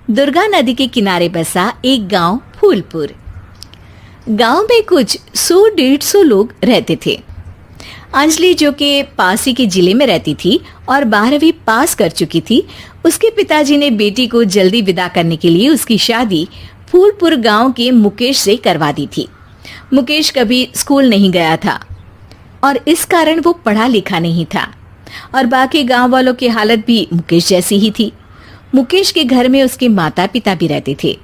दुर्गा नदी के किनारे बसा एक गांव फूलपुर। गांव में कुछ 100-150 लोग रहते थे। अंजलि, जो कि पास ही के जिले में रहती थी और 12वीं पास कर चुकी थी, उसके पिताजी ने बेटी को जल्दी विदा करने के लिए उसकी शादी फूलपुर गांव के मुकेश से करवा दी थी। मुकेश कभी स्कूल नहीं गया था और इस कारण वो पढ़ा लिखा नहीं था और बाकी गांव वालों की हालत भी मुकेश जैसी ही थी। मुकेश के घर में उसके माता पिता भी रहते थे।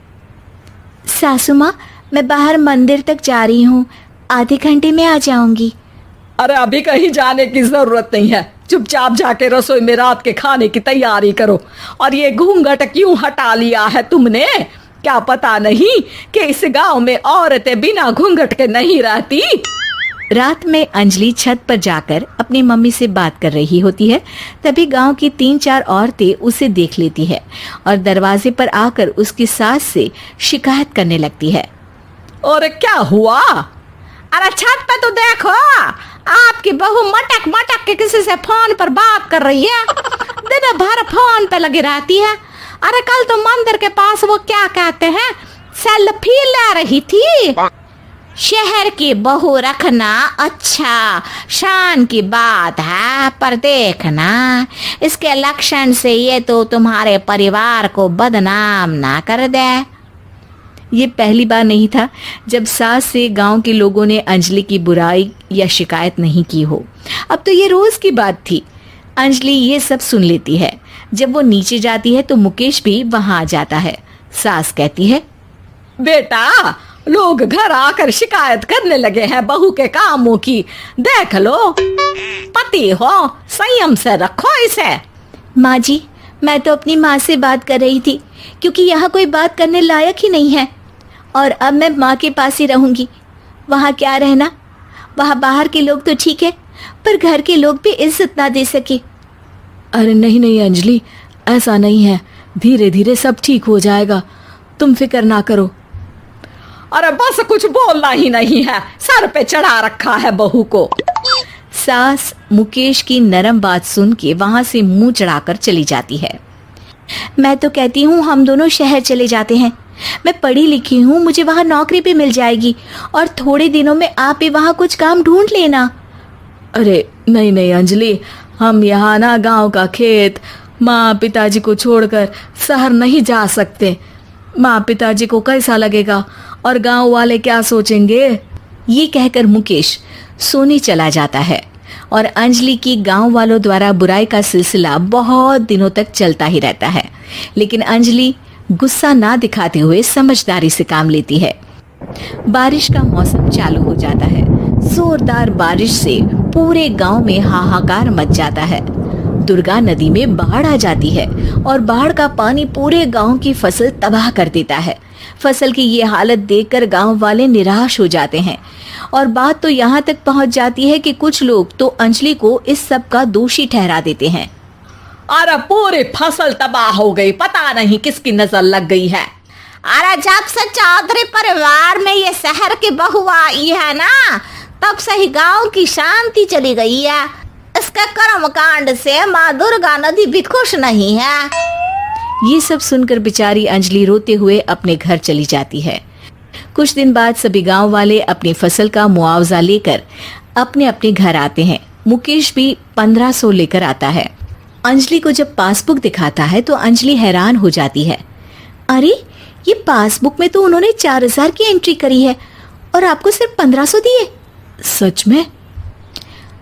सासू माँ, मैं बाहर मंदिर तक जा रही हूँ, आधे घंटे में आ जाऊंगी। अरे अभी कहीं जाने की जरूरत नहीं है, चुपचाप जाके रसोई में रात के खाने की तैयारी करो। और ये घूंघट क्यों हटा लिया है तुमने? क्या पता नहीं कि इस गांव में औरतें बिना घूंघट के नहीं रहती? रात में अंजलि छत पर जाकर अपनी मम्मी से बात कर रही होती है। तभी गांव की 3-4 औरतें उसे देख लेती है और दरवाजे पर आकर उसकी सास से शिकायत करने लगती है। और क्या हुआ? अरे छत पे तो देखो, आपकी बहू मटक मटक के किसी से फोन पर बात कर रही है। दिन भर फोन पे लगी रहती है। अरे कल तो मंदिर के पास वो क्या कहते हैं, सेल्फी ले रही थी। शहर की बहू रखना अच्छा शान की बात है, पर देखना इसके लक्षण से ये तो तुम्हारे परिवार को बदनाम ना कर दे। ये पहली बार नहीं था जब सास से गांव के लोगों ने अंजलि की बुराई या शिकायत नहीं की हो। अब तो ये रोज की बात थी। अंजलि ये सब सुन लेती है। जब वो नीचे जाती है तो मुकेश भी वहां आ जाता है। सास कहती है, बेटा, लोग घर आकर शिकायत करने लगे हैं बहू के कामों की, देख लो। पति हो, संयम से रखो इसे। माँ जी, मैं तो अपनी माँ से बात कर रही थी, क्योंकि यहाँ कोई बात करने लायक ही नहीं है और अब मैं माँ के पास ही रहूंगी। वहाँ क्या रहना, वहाँ बाहर के लोग तो ठीक है, पर घर के लोग भी इज्जत ना दे सके। अरे नहीं नहीं अंजलि, ऐसा नहीं है, धीरे धीरे सब ठीक हो जाएगा, तुम फिक्र ना करो। अरे बस कुछ बोलना ही नहीं है, सर पे चढ़ा रखा है बहू को। सास मुकेश की नरम बात सुन के वहां से मुंह चढ़ाकर चली जाती है। मैं तो कहती हूँ हम दोनों शहर चले जाते हैं। मैं पढ़ी लिखी हूँ, मुझे वहाँ नौकरी भी मिल जाएगी और थोड़े दिनों में आप भी वहाँ कुछ काम ढूंढ लेना। अरे नहीं नहीं अंजलि, हम यहाँ ना गांव का खेत, माँ पिताजी को छोड़कर शहर नहीं जा सकते। माँ पिताजी को कैसा लगेगा और गांव वाले क्या सोचेंगे? ये कहकर मुकेश सोने चला जाता है और अंजलि की गांव वालों द्वारा बुराई का सिलसिला बहुत दिनों तक चलता ही रहता है। लेकिन अंजलि गुस्सा ना दिखाते हुए समझदारी से काम लेती है। बारिश का मौसम चालू हो जाता है। जोरदार बारिश से पूरे गांव में हाहाकार मच जाता है। दुर्गा नदी में बाढ़ आ जाती है और बाढ़ का पानी पूरे गांव की फसल तबाह कर देता है। फसल की ये हालत देखकर गांव वाले निराश हो जाते हैं और बात तो यहाँ तक पहुँच जाती है कि कुछ लोग तो अंजलि को इस सब का दोषी ठहरा देते हैं। अरे पूरी फसल तबाह हो गई, पता नहीं किसकी नजर लग गई है। अरे जब से चौधरी परिवार में ये शहर की बहू आई है ना, तब से ही गांव की शांति चली गई है। इसके कर्म कांड से माँ दुर्गा नदी भी खुश नहीं है। ये सब सुनकर बेचारी अंजलि रोते हुए अपने घर चली जाती है। कुछ दिन बाद सभी गांव वाले अपनी फसल का मुआवजा लेकर अपने अपने घर आते हैं। मुकेश भी 1500 लेकर आता है। अंजलि को जब पासबुक दिखाता है तो अंजलि हैरान हो जाती है। अरे, ये पासबुक में तो उन्होंने 4000 की एंट्री करी है और आपको सिर्फ 1500 दिए। सच में?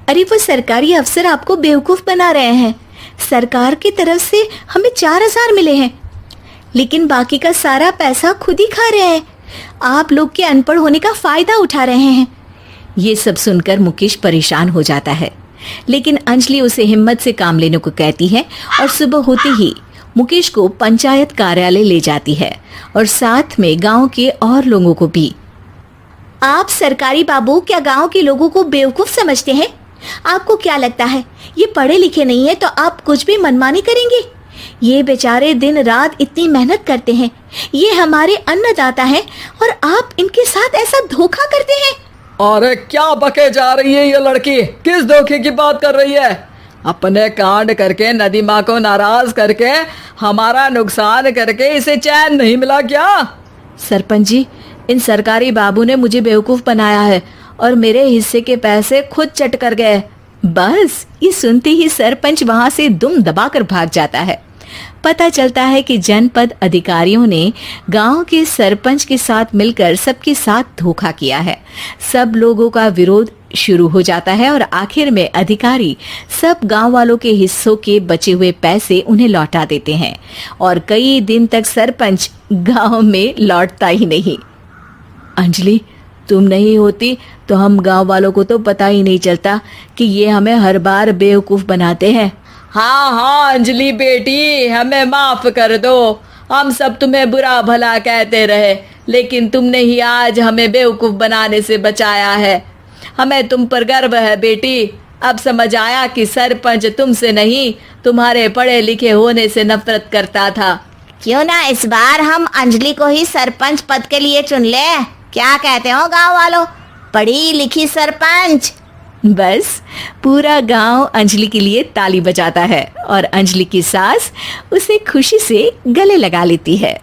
अरे वो सरकारी अफसर आपको बेवकूफ बना रहे हैं। सरकार की तरफ से हमें 4000 मिले हैं, लेकिन बाकी का सारा पैसा खुद ही खा रहे हैं। आप लोग के अनपढ़ होने का फायदा उठा रहे हैं। ये सब सुनकर मुकेश परेशान हो जाता है, लेकिन अंजलि उसे हिम्मत से काम लेने को कहती है और सुबह होते ही मुकेश को पंचायत कार्यालय ले जाती है और साथ में गांव के और लोगों को भी। आप सरकारी बाबू क्या गांव के लोगों को बेवकूफ समझते हैं? आपको क्या लगता है ये पढ़े लिखे नहीं है तो आप कुछ भी मनमानी करेंगे? ये बेचारे दिन रात इतनी मेहनत करते हैं, ये हमारे अन्नदाता हैं और आप इनके साथ ऐसा धोखा करते हैं। अरे क्या बके जा रही है ये लड़की, किस धोखे की बात कर रही है? अपने कांड करके नदी माँ को नाराज करके हमारा नुकसान करके इसे चैन नहीं मिला क्या? सरपंच जी, इन सरकारी बाबू ने मुझे बेवकूफ बनाया है और मेरे हिस्से के पैसे खुद चट कर गए। बस ये सुनते ही सरपंच वहां से दुम दबाकर भाग जाता है। पता चलता है कि जनपद अधिकारियों ने गांव के सरपंच के साथ मिलकर सबके साथ धोखा किया है। सब लोगों का विरोध शुरू हो जाता है और आखिर में अधिकारी सब गांव वालों के हिस्सों के बचे हुए पैसे उन्हें लौटा देते हैं और कई दिन तक सरपंच गांव में लौटता ही नहीं। अंजलि, तुम नहीं होती तो हम गांव वालों को तो पता ही नहीं चलता कि ये हमें हर बार बेवकूफ बनाते हैं। हाँ हाँ अंजलि बेटी, हमें माफ कर दो। हम सब तुम्हें बुरा भला कहते रहे, लेकिन तुमने ही आज हमें बेवकूफ बनाने से बचाया है। हमें तुम पर गर्व है बेटी। अब समझ आया कि सरपंच तुमसे नहीं, तुम्हारे पढ़े लिखे होने से नफरत करता था। क्यों ना इस बार हम अंजलि को ही सरपंच पद के लिए चुन ले? क्या कहते हो गांव वालों? पढ़ी लिखी सरपंच। बस पूरा गांव अंजलि के लिए ताली बजाता है और अंजलि की सास उसे खुशी से गले लगा लेती है।